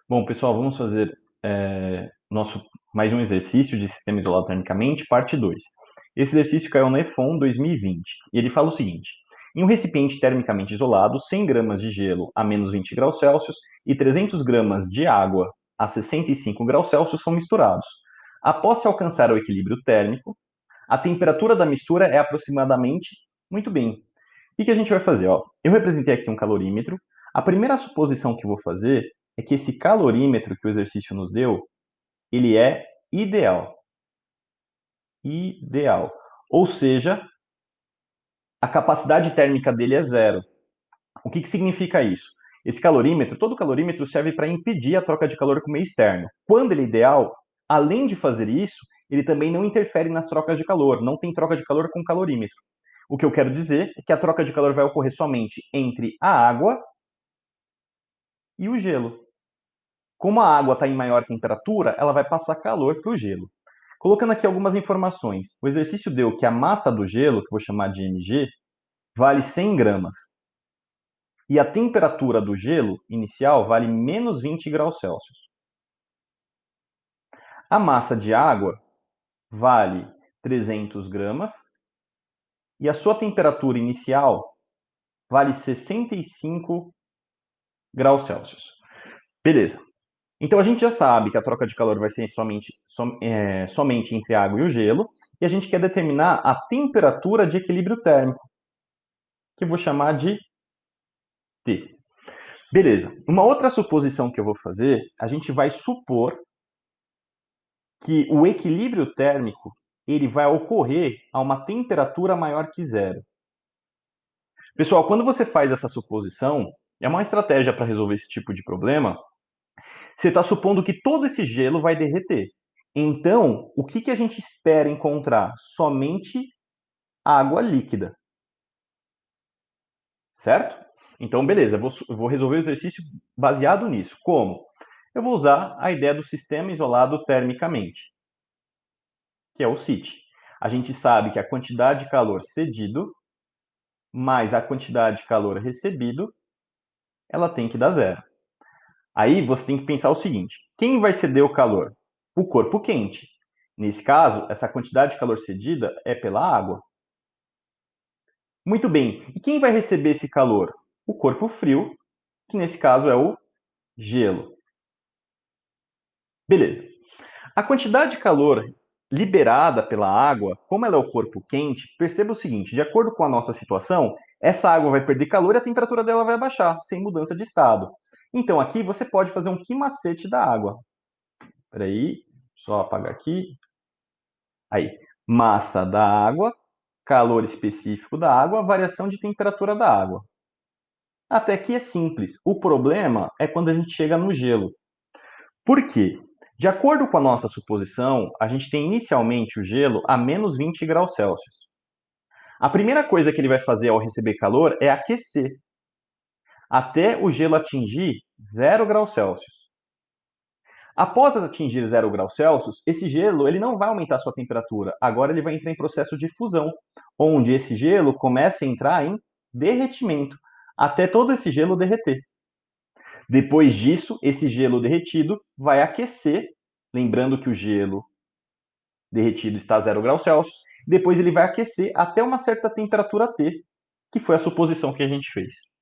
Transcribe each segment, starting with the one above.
Bom, pessoal, vamos fazer nosso mais um exercício de sistema isolado termicamente, parte 2. Esse exercício caiu no EFON 2020 e ele fala o seguinte: em um recipiente termicamente isolado, 100 gramas de gelo a menos 20 graus Celsius e 300 gramas de água a 65 graus Celsius são misturados. Após se alcançar o equilíbrio térmico, a temperatura da mistura é aproximadamente. Muito bem. O que a gente vai fazer? Ó, eu representei aqui um calorímetro. A primeira suposição que eu vou fazer é que esse calorímetro que o exercício nos deu, ele é ideal. Ideal. Ou seja, a capacidade térmica dele é zero. O que significa isso? Esse calorímetro, todo calorímetro serve para impedir a troca de calor com o meio externo. Quando ele é ideal, além de fazer isso, ele também não interfere nas trocas de calor, não tem troca de calor com o calorímetro. O que eu quero dizer é que a troca de calor vai ocorrer somente entre a água e o gelo. Como a água está em maior temperatura, ela vai passar calor para o gelo. Colocando aqui algumas informações. O exercício deu que a massa do gelo, que eu vou chamar de mg, vale 100 gramas. E a temperatura do gelo inicial vale menos 20 graus Celsius. A massa de água vale 300 gramas. E a sua temperatura inicial vale 65 graus Celsius. Beleza. Então a gente já sabe que a troca de calor vai ser somente entre a água e o gelo, e a gente quer determinar a temperatura de equilíbrio térmico, que eu vou chamar de T. Beleza. Uma outra suposição que eu vou fazer, a gente vai supor que o equilíbrio térmico ele vai ocorrer a uma temperatura maior que zero. Pessoal, quando você faz essa suposição, é uma estratégia para resolver esse tipo de problema. Você está supondo que todo esse gelo vai derreter. Então, o que a gente espera encontrar? Somente água líquida. Certo? Então, beleza, eu vou resolver o exercício baseado nisso. Como? Eu vou usar a ideia do sistema isolado termicamente, que é o CIT. A gente sabe que a quantidade de calor cedido mais a quantidade de calor recebido, ela tem que dar zero. Aí você tem que pensar o seguinte: quem vai ceder o calor? O corpo quente. Nesse caso, essa quantidade de calor cedida é pela água. Muito bem. E quem vai receber esse calor? O corpo frio, que nesse caso é o gelo. Beleza. A quantidade de calor liberada pela água, como ela é o corpo quente, perceba o seguinte: de acordo com a nossa situação, essa água vai perder calor e a temperatura dela vai baixar, sem mudança de estado. Então aqui você pode fazer um quimacete da água. Espera aí, só apagar aqui. Aí, massa da água, calor específico da água, variação de temperatura da água. Até que é simples. O problema é quando a gente chega no gelo. Por quê? De acordo com a nossa suposição, a gente tem inicialmente o gelo a menos 20 graus Celsius. A primeira coisa que ele vai fazer ao receber calor é aquecer, até o gelo atingir 0 graus Celsius. Após atingir 0 graus Celsius, esse gelo ele não vai aumentar sua temperatura. Agora ele vai entrar em processo de fusão, onde esse gelo começa a entrar em derretimento, até todo esse gelo derreter. Depois disso, esse gelo derretido vai aquecer, lembrando que o gelo derretido está a 0 graus Celsius, depois ele vai aquecer até uma certa temperatura T, que foi a suposição que a gente fez.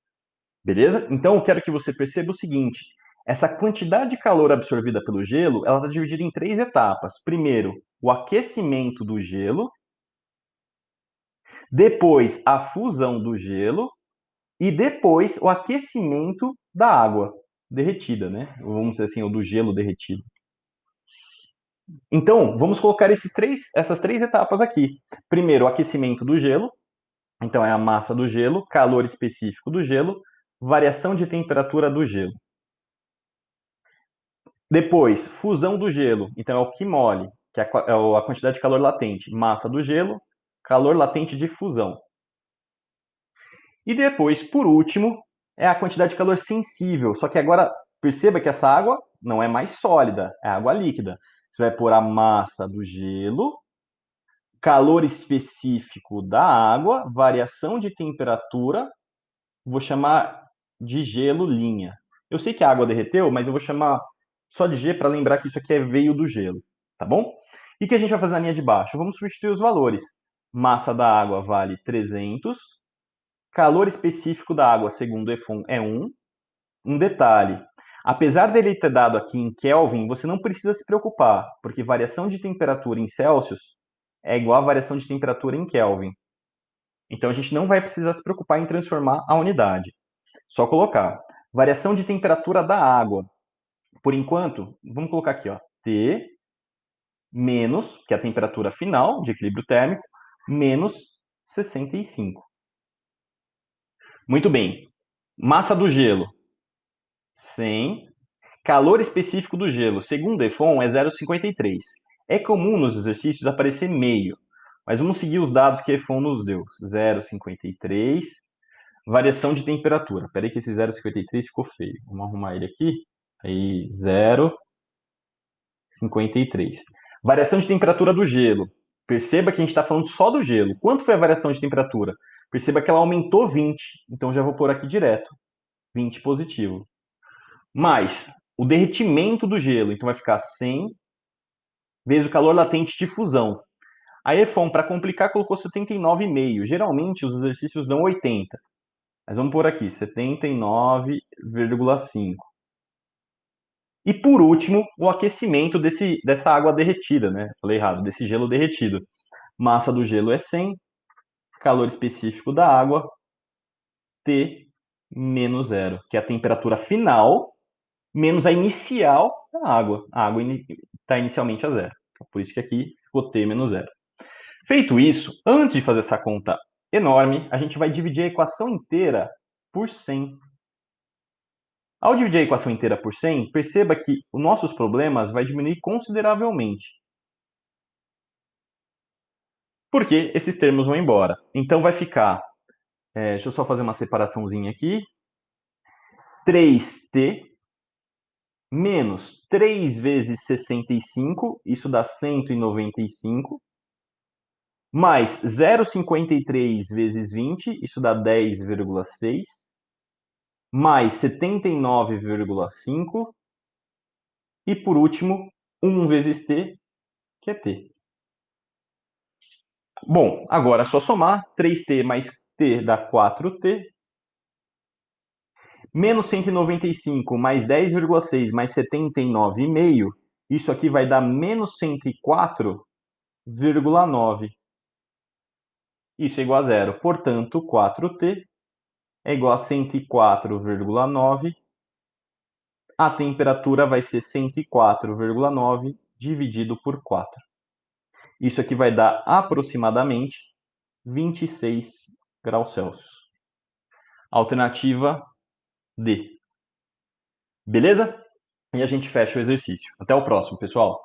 Beleza? Então eu quero que você perceba o seguinte: essa quantidade de calor absorvida pelo gelo, ela está dividida em três etapas. Primeiro, o aquecimento do gelo, depois a fusão do gelo e depois o aquecimento da água derretida, né? Vamos dizer assim, ou do gelo derretido. Então, vamos colocar essas três etapas aqui. Primeiro, o aquecimento do gelo, então é a massa do gelo, calor específico do gelo, variação de temperatura do gelo. Depois, fusão do gelo, então é o QMOL, que é a quantidade de calor latente, massa do gelo, calor latente de fusão. E depois, por último, é a quantidade de calor sensível, só que agora perceba que essa água não é mais sólida, é água líquida. Você vai pôr a massa do gelo, calor específico da água, variação de temperatura, vou chamar de gelo linha. Eu sei que a água derreteu, mas eu vou chamar só de G para lembrar que isso aqui veio do gelo, tá bom? E o que a gente vai fazer na linha de baixo? Vamos substituir os valores. Massa da água vale 300, calor específico da água, segundo o EFON, é 1. Um detalhe, apesar dele ter dado aqui em Kelvin, você não precisa se preocupar, porque variação de temperatura em Celsius é igual a variação de temperatura em Kelvin. Então a gente não vai precisar se preocupar em transformar a unidade. Só colocar variação de temperatura da água. Por enquanto, vamos colocar aqui, ó, T menos, que é a temperatura final de equilíbrio térmico, menos 65. Muito bem. Massa do gelo, 100. Calor específico do gelo, segundo o EFON, é 0,53. É comum nos exercícios aparecer meio, mas vamos seguir os dados que a EFON nos deu. 0,53. Variação de temperatura. Espera aí que esse 0,53 ficou feio. Vamos arrumar ele aqui. Aí, 0,53. Variação de temperatura do gelo. Perceba que a gente está falando só do gelo. Quanto foi a variação de temperatura? Perceba que ela aumentou 20. Então já vou pôr aqui direto. 20 positivo. Mais o derretimento do gelo. Então vai ficar 100 vezes o calor latente de fusão. A EFON, para complicar, colocou 79,5. Geralmente os exercícios dão 80. Mas vamos pôr aqui, 79,5. E por último, o aquecimento dessa água derretida, né? Falei errado, desse gelo derretido. Massa do gelo é 100, calor específico da água, T menos zero, que é a temperatura final menos a inicial da água. A água está inicialmente a zero. Por isso que aqui ficou T menos zero. Feito isso, antes de fazer essa conta enorme, a gente vai dividir a equação inteira por 100. Ao dividir a equação inteira por 100, perceba que os nossos problemas vai diminuir consideravelmente. Porque esses termos vão embora. Então vai ficar, deixa eu só fazer uma separaçãozinha aqui, 3t menos 3 vezes 65, isso dá 195, mais 0,53 vezes 20, isso dá 10,6, mais 79,5, e por último, 1 vezes t, que é t. Bom, agora é só somar, 3t mais t dá 4t, menos 195 mais 10,6 mais 79,5, isso aqui vai dar menos 104,9. Isso é igual a zero. Portanto, 4t é igual a 104,9. A temperatura vai ser 104,9 dividido por 4. Isso aqui vai dar aproximadamente 26 graus Celsius. Alternativa D. Beleza? E a gente fecha o exercício. Até o próximo, pessoal.